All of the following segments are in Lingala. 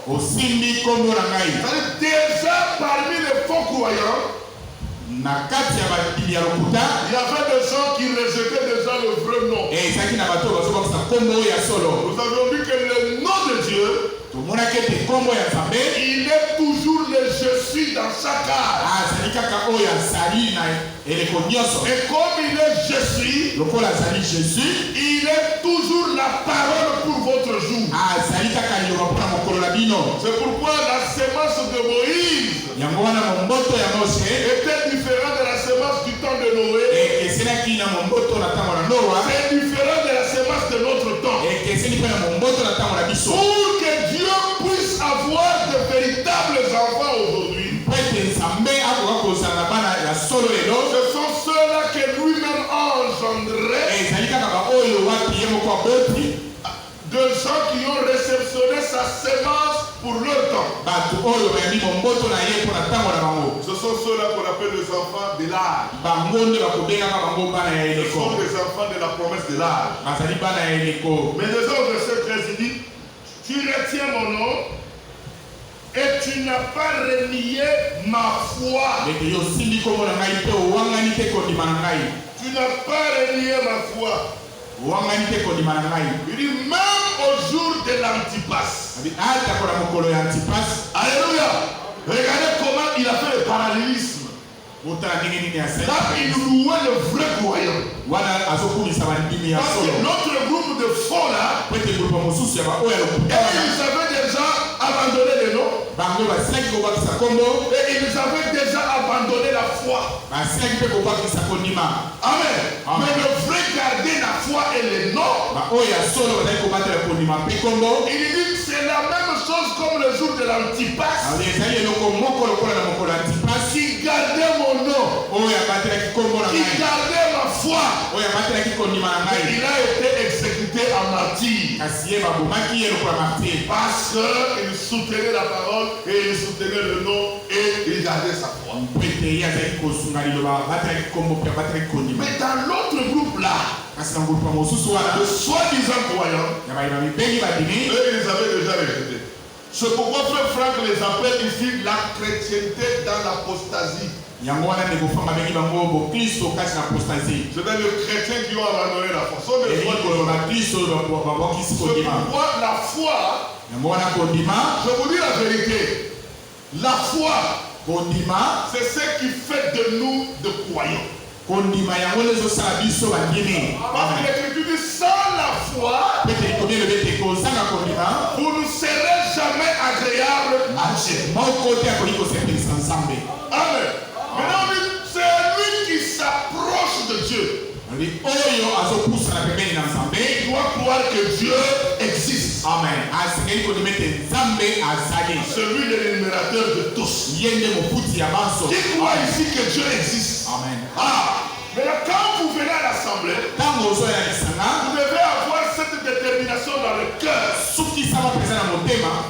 C'est-à-dire déjà parmi les faux croyants, il y avait des gens qui rejetaient déjà le vrai nom. Nous avons vu que le nom de Dieu, il est toujours le je suis dans chaque âge. Et comme il est je suis, il est toujours la parole pour votre jour. C'est pourquoi la sémence de Moïse était différente de la sémence du temps de Noé. C'est différent de la sémence de notre temps. Pour que Dieu puisse avoir de véritables enfants aujourd'hui, ce sont ceux-là que lui-même a engendrés, de gens qui ont réceptionné sa sémence pour leur temps. Ce sont ceux-là qu'on appelle les enfants de l'âge. Ce sont les enfants de la promesse de l'âge. Mais les autres versets 13, il dit, tu retiens mon nom et tu n'as pas renié ma foi. Tu n'as pas renié ma foi. Il dit même au jour de l'Antipas. Alléluia. Regardez comment il a fait le parallélisme. Là, il louait le vrai croyant. Parce que notre groupe de faux là, et ils avaient déjà abandonné les noms. Et ils avaient déjà abandonné la foi. Amen. Mais le vrai garder la foi et les noms, il dit que c'est la même chose comme le jour de l'Antipas. Qui gardait mon nom, qui gardait ma foi, il a été exécuté en martyr. Parce qu'il soutenait la parole et il soutenait le nom et il gardait sa foi. Mais dans l'autre groupe là, de soi-disant croyants, eux, ils avaient déjà rejeté. C'est pourquoi Frère Franck les appelle ici la chrétienté dans l'apostasie. C'est-à-dire les chrétiens qui ont abandonné la foi. C'est pourquoi la foi, je vous dis la vérité, la foi, c'est ce qui fait de nous de croyants. Parce que l'Écriture dit sans la foi, vous ne serez jamais agréable à Dieu. Amen. Maintenant, c'est lui qui s'approche de Dieu. Il doit croire que Dieu existe. Amen. C'est lui l'énumérateur de tous. Qui croit ici que Dieu existe? Amen. Mais quand vous venez à l'assemblée, vous devez avoir cette détermination dans le cœur.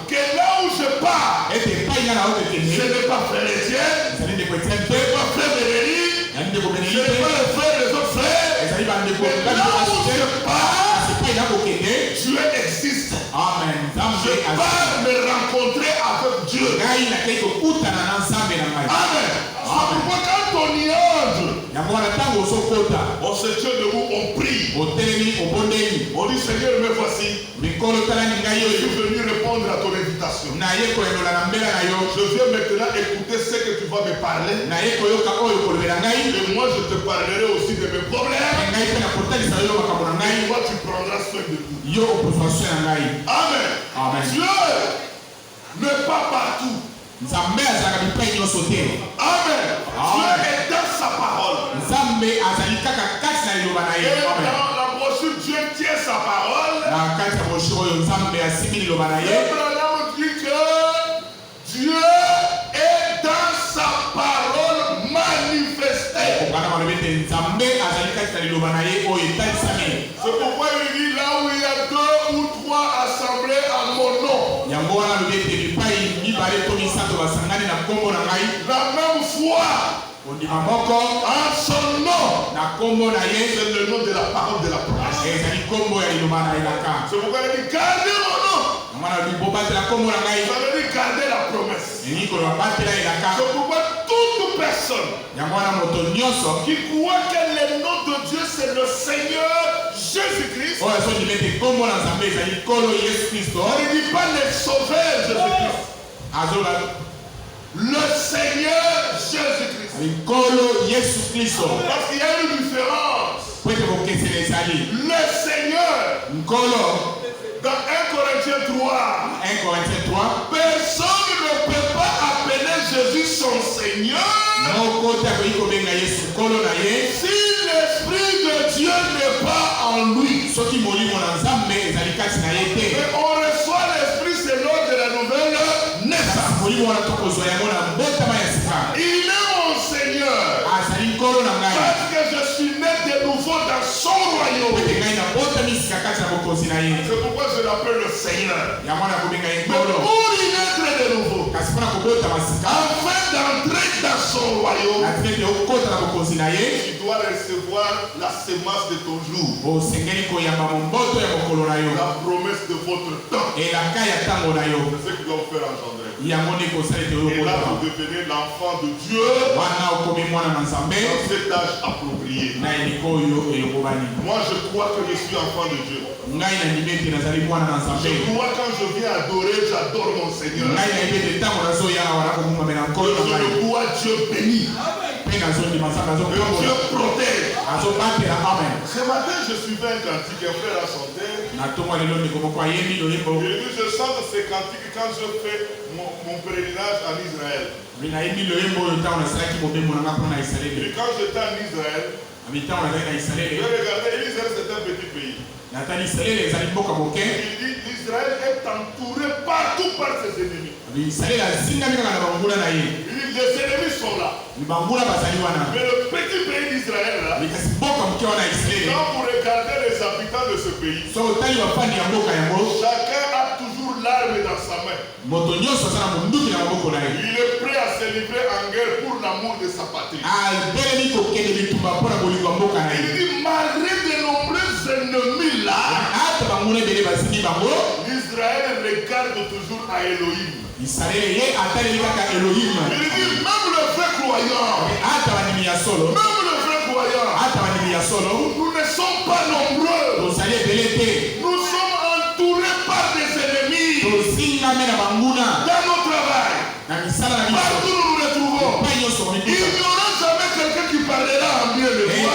Que là où je pars, ce n'est pas frère Étienne, ce n'est pas frère Bérélie, ce n'est pas le frère des autres frères. Mais là où je pars, Dieu existe. Amen. Je pars me rencontrer avec Dieu. Amen. Pourquoi quand on y entre, on se tient debout, on prie. On dit Seigneur, me voici. Je suis venu répondre à ton invitation. Je viens maintenant écouter ce que tu vas me parler. Et moi je te parlerai aussi de mes problèmes. Et toi tu prendras soin de tout. Amen. Dieu n'est pas partout. Amen. Dieu est dans sa parole. Et dans la brochure, Dieu tient sa parole. Et Branham dit que Dieu est dans sa parole manifestée. C'est pourquoi il dit là où il y a 2 ou 3 assemblés à mon nom. La même foi en son nom. C'est le nom de la parole de la promesse. C'est pourquoi il dit gardez mon nom. Ça veut C'est pourquoi toute personne qui croit que le nom de Dieu c'est le Seigneur Jésus-Christ, je ne dis pas le sauveur Jésus-Christ, le Seigneur Jésus-Christ. Parce qu'il y a une différence. Le Seigneur, dans 1 Corinthiens 3, personne ne peut pas appeler Jésus son Seigneur si l'Esprit de Dieu n'est pas en lui. Mais on reçoit l'Esprit selon de la nouvelle naissance. Il est mon Seigneur parce que je suis né de nouveau dans son royaume. C'est pourquoi je l'appelle le Seigneur. Mais pour y naître de nouveau, afin d'entrer dans son royaume, tu dois recevoir la semence de ton jour, la promesse de votre temps. C'est ce qui doit vous faire engendrer. Et là, vous devenez l'enfant de Dieu dans cet âge approprié. Moi, je crois que je suis enfant de Dieu. Je crois quand je viens adorer, j'adore mon Seigneur. Je le vois Dieu béni. Dieu protège. Ce matin, je suivais un cantique, un frère a chanté. Je chante ces cantiques quand je fais mon pèlerinage en Israël. Et quand j'étais en Israël, je regardais, l'Israël c'est un petit pays. Il dit l'Israël est entouré partout par ses ennemis. Il dit les ennemis sont là. Mais le petit pays d'Israël là, quand vous regardez les habitants de ce pays, chacun a toujours l'arme dans sa main. Il est prêt à se livrer en guerre pour l'amour de sa patrie. Il dit malgré de nombreux ennemis là, l'Israël regarde toujours à Elohim. Il dit même le vrai croyant, nous ne sommes pas nombreux. Nous sommes entourés par des ennemis. Dans nos travail, partout nous nous retrouvons. Il n'y aura jamais quelqu'un qui parlera en bien de toi.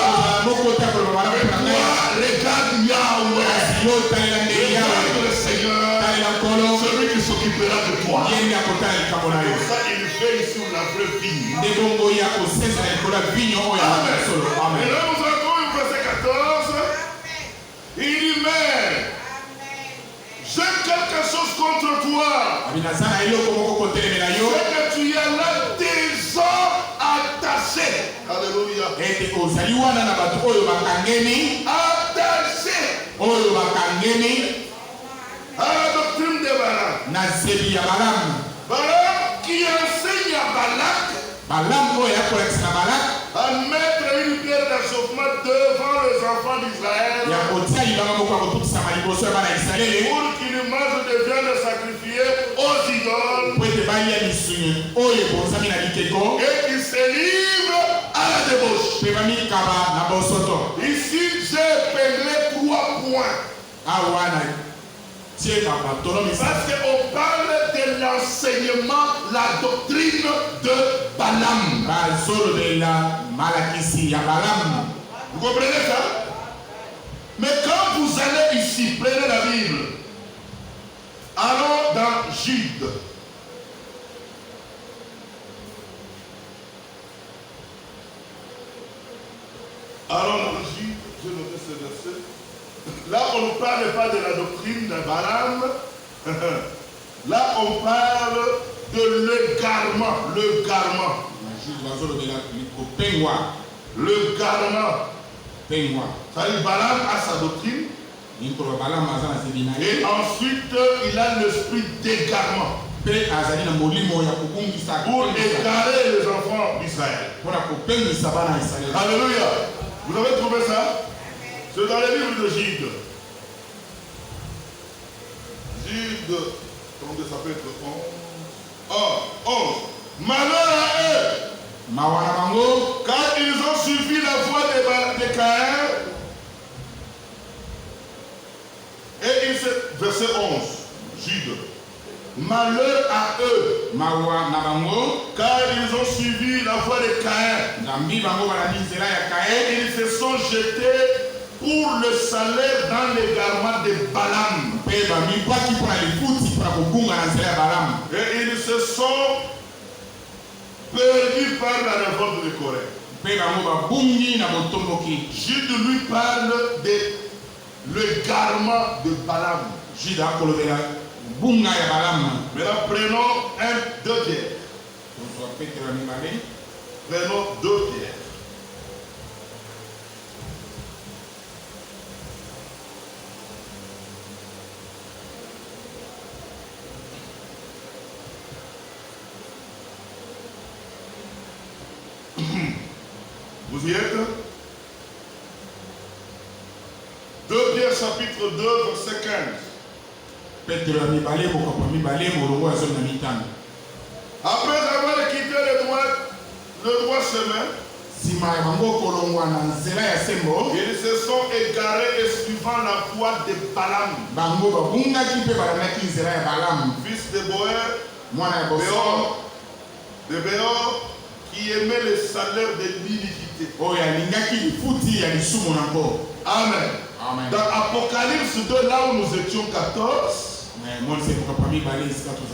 Regarde Yahweh, regarde le Seigneur, celui qui s'occupera de toi. Pour ça, il veille sur la vraie vie. Amen. Et là, nous avons au verset 14. Il dit, mais j'ai quelque chose contre toi. C'est que tu es là déjà attaché. Alléluia. Attaché à la doctrine de Balaam. Balaam qui enseigne à Balak à mettre une pierre d'achoppement devant les enfants d'Israël pour qu'ils mangent de viande sacrifiée aux idoles et qu'ils se livrent à la débauche. Ici, j'ai épinglé 3 points. Parce qu'on parle de l'enseignement, la doctrine de Balaam. Vous comprenez ça? Mais quand vous allez ici, prenez la Bible. Allons dans Jude. Allons dans Jude. Je note ce verset. Là, on ne parle pas de la doctrine de Balaam. Là, on parle de l'égarement. Le garement. C'est-à-dire Balaam a sa doctrine. Et ensuite, il a l'esprit d'égarement. Pour égarer les enfants d'Israël. Alléluia. Vous avez trouvé ça? C'est dans le livre de Jude. Jude, comment ça s'appelle le 11? 11. Malheur à eux, car ils ont suivi la voie de Caïn. Et verset 11, Jude. Malheur à eux, car ils ont suivi la voie de Caïn. Et ils se sont jetés pour le salaire dans l'égarement de Balaam. Et ils se sont perdus par la révolte de Corée. Jude lui parle de l'égarement de Balaam. Maintenant prenons deux pierres. Prenons 2 pierres. Vous y êtes? 2 Pierre chapitre 2 verset 15. Après avoir quitté le droit chemin, ils se sont égarés et suivant la voie de Balaam, fils de Béor, qui aimait le salaire de l'iniquité. Amen. Amen. Dans Apocalypse 2, là où nous étions 14,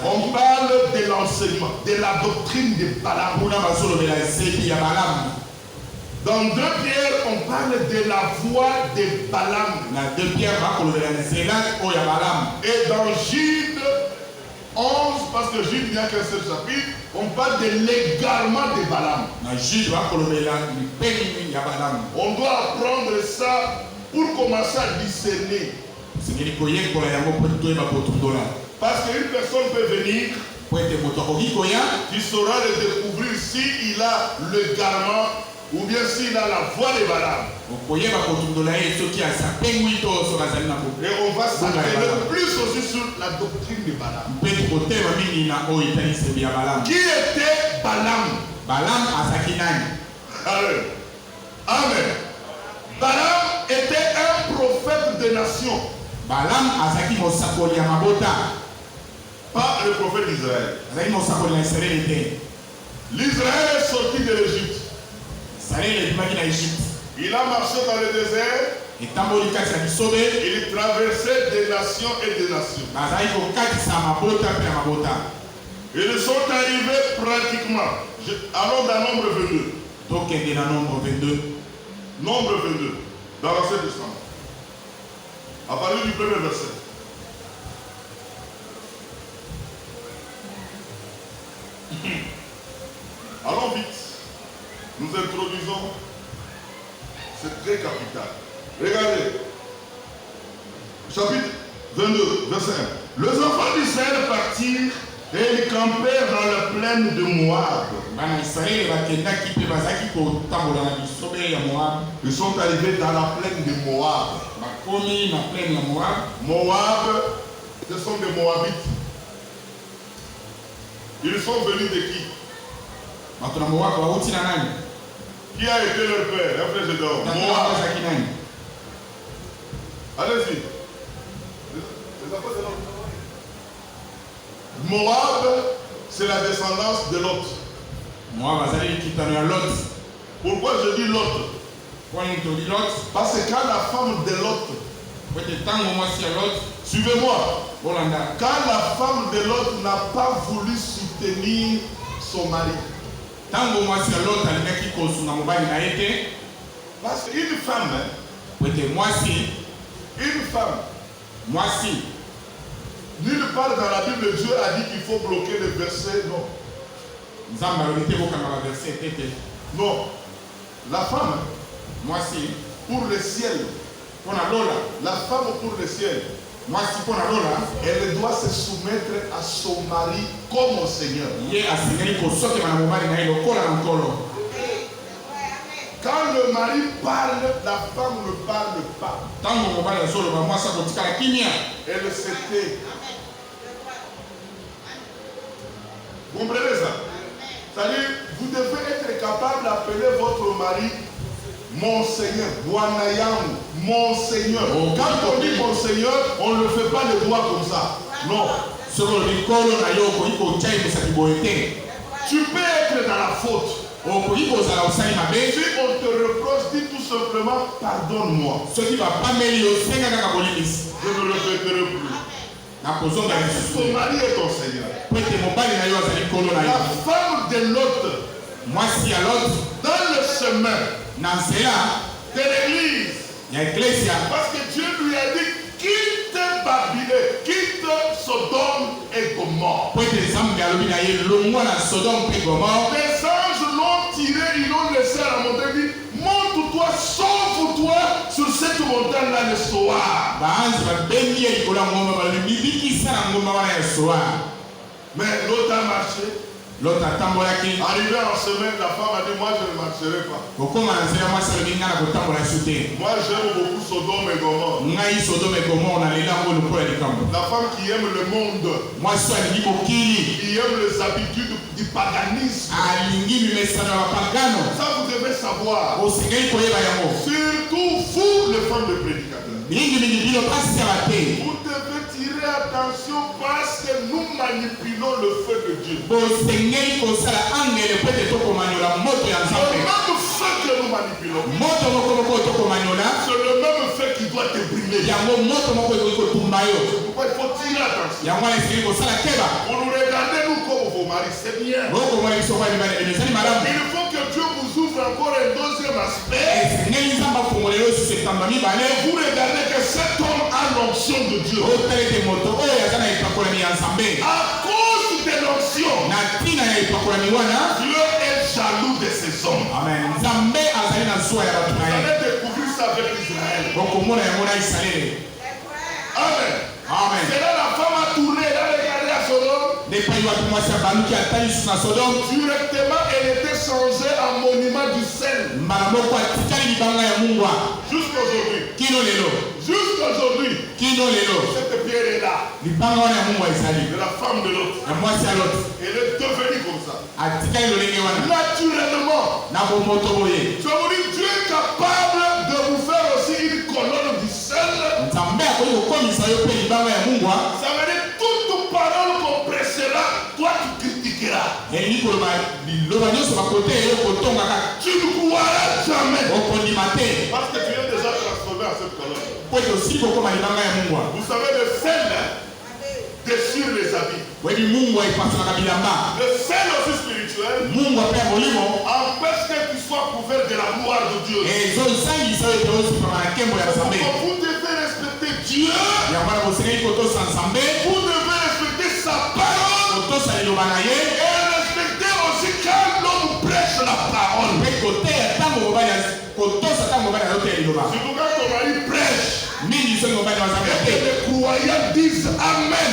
on parle de l'enseignement, de la doctrine de Balaam. Dans 2 Pierre, on parle de la voie de Balaam. Et dans Jude 11, parce que Jude n'y a qu'un seul chapitre, on parle de l'égarement de Balaam. On doit apprendre ça pour commencer à discerner. Parce qu'une personne peut venir, tu sauras le découvrir s'il a le garment ou bien s'il a la voix de Balaam. Et on va s'atteler plus aussi sur la doctrine de Balaam. Qui était Balaam? Amen. Balaam était un prophète des nations. Pas le prophète d'Israël. L'Israël est sorti de l'Égypte. Il a marché dans le désert. Il traversait des nations et des nations. Ils sont arrivés pratiquement. Allons dans Nombre 22. Nombre 22. Dans l'Ancien Testament. À partir du premier verset. Allons vite. Nous introduisons. C'est très capital. Regardez. Chapitre 22, verset 1. Les enfants d'Israël partirent et ils campèrent dans la plaine de Moab. Ils sont arrivés dans la plaine de Moab. Moab, ce sont des Moabites. Ils sont venus de qui? Qui a été leur père? Après je dors. Moab. Allez-y. Moab, c'est la descendance de Lot. Pourquoi je dis Lot? Parce que quand la femme de Lot, suivez-moi, quand la femme de Lot n'a pas voulu soutenir son mari, parce qu'une femme, nulle part dans la Bible, Dieu a dit qu'il faut bloquer le verset, non. Non. La femme, pour le ciel, la femme pour le ciel, elle doit se soumettre à son mari comme au Seigneur. Quand le mari parle, la femme ne parle pas. Elle se tait. Vous comprenez ça? C'est-à-dire, vous devez être capable d'appeler votre mari mon Seigneur, mon Seigneur. Quand on dit mon Seigneur, on ne fait pas les doigts comme ça. Non. Tu peux être dans la faute. Si on te reproche, dis tout simplement pardonne-moi. Je ne répéterai plus. Ton mari est ton Seigneur. La femme de l'autre, dans le chemin de l'église, parce que Dieu lui a dit quitte Babylone, quitte Sodome et Gomorrhe. Les anges l'ont tiré, ils l'ont laissé à la montagne, dit monte-toi, sauve-toi sur cette montagne-là le soir. Mais l'autre a marché. Arrivé en semaine, la femme a dit moi je ne marcherai pas. Moi j'aime beaucoup Sodome et Gomorrhe. La femme qui aime le monde, qui aime les habitudes du paganisme. Ça vous devez savoir. Surtout vous les femmes de prédicateurs. Vous devez tirer attention parce que nous manipulons le feu de Dieu. Le même feu que nous manipulons, c'est le même feu qui doit te brûler. C'est pourquoi il faut tirer attention. Vous nous regardez nous comme vos maris, c'est bien. Il faut que Dieu vous ouvre encore un deuxième aspect. Vous regardez que cet homme a l'onction de Dieu. À cause de l'onction, Dieu est jaloux de ses hommes. Amen. Vous allez découvrir ça avec Israël. Amen. Amen. C'est là la femme a tourné, elle a regardé à Sodome. Directement, elle était changée en monument du sel. Jusqu'aujourd'hui. Jusqu'aujourd'hui. Cette pierre est là. De la femme de l'autre. Elle est devenue comme ça. Naturellement. Je vous dis, Dieu est capable de vous faire aussi une colonne du sel. Ça veut dire toute parole qu'on prêchera, toi tu critiqueras. Tu ne croiras jamais. Parce que tu es déjà transformé en cette colonne. Vous savez, le sel déchire les habits. Le sel aussi spirituel empêche que tu sois couvert de la gloire de Dieu. Vous devez respecter Dieu. Vous devez respecter sa parole. Et respecter aussi quand l'homme prêche la parole. Surtout quand ton mari prêche. Et que les croyants disent Amen.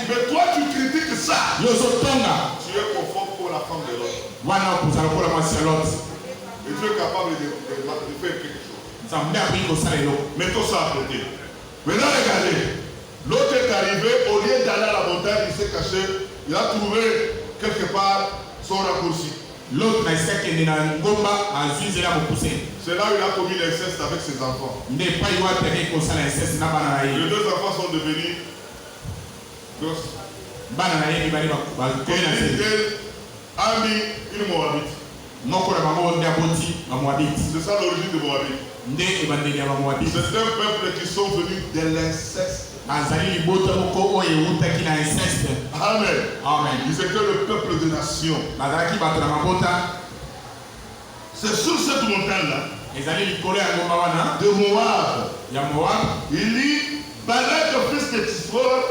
Mais toi tu critiques ça. Tu es conforme pour la femme de l'autre. Et tu es capable de faire quelque chose. Mettons ça à côté. Maintenant regardez. L'autre est arrivé, au lieu d'aller à la montagne, il s'est caché. Il a trouvé quelque part son raccourci. L'autre, c'est là où il a commis l'inceste avec ses enfants. Les deux enfants sont devenus gosses. A mis une Moabite. C'est ça l'origine de Moabite. C'est un peuple qui sont venus de l'inceste. Amen. Amen. Ils étaient le peuple de nation. C'est sur cette montagne-là de Moab. Il dit Balak, fils de Tsippor,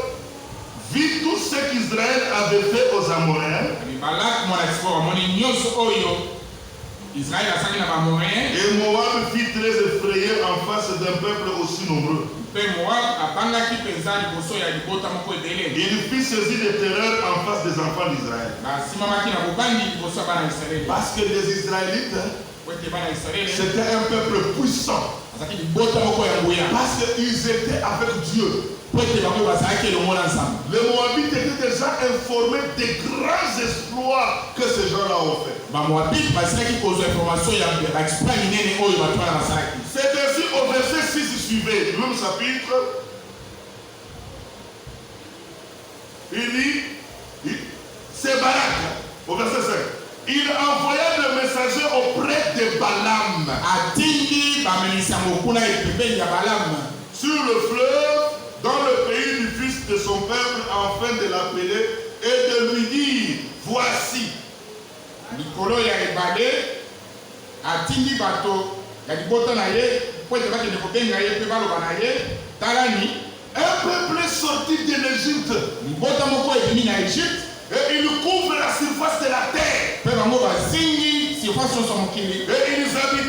vit tout ce qu'Israël avait fait aux Amoréens. Et Moab fut très effrayé en face d'un peuple aussi nombreux. Il fit saisir de terreur en face des enfants d'Israël. Parce que les Israélites, c'était un peuple puissant. Parce qu'ils étaient avec Dieu. Les Moabites étaient déjà informés des grands exploits que ces gens-là ont fait. C'est ainsi au verset 6 suivant, le même chapitre. Il dit, c'est Barak, au verset 5. Il envoya le messager auprès de Balaam sur le fleuve, dans le pays du fils de son peuple, afin de l'appeler et de lui dire, voici. Un peuple est sorti de l'Égypte. Et il couvre la surface de la terre. Et ils habitent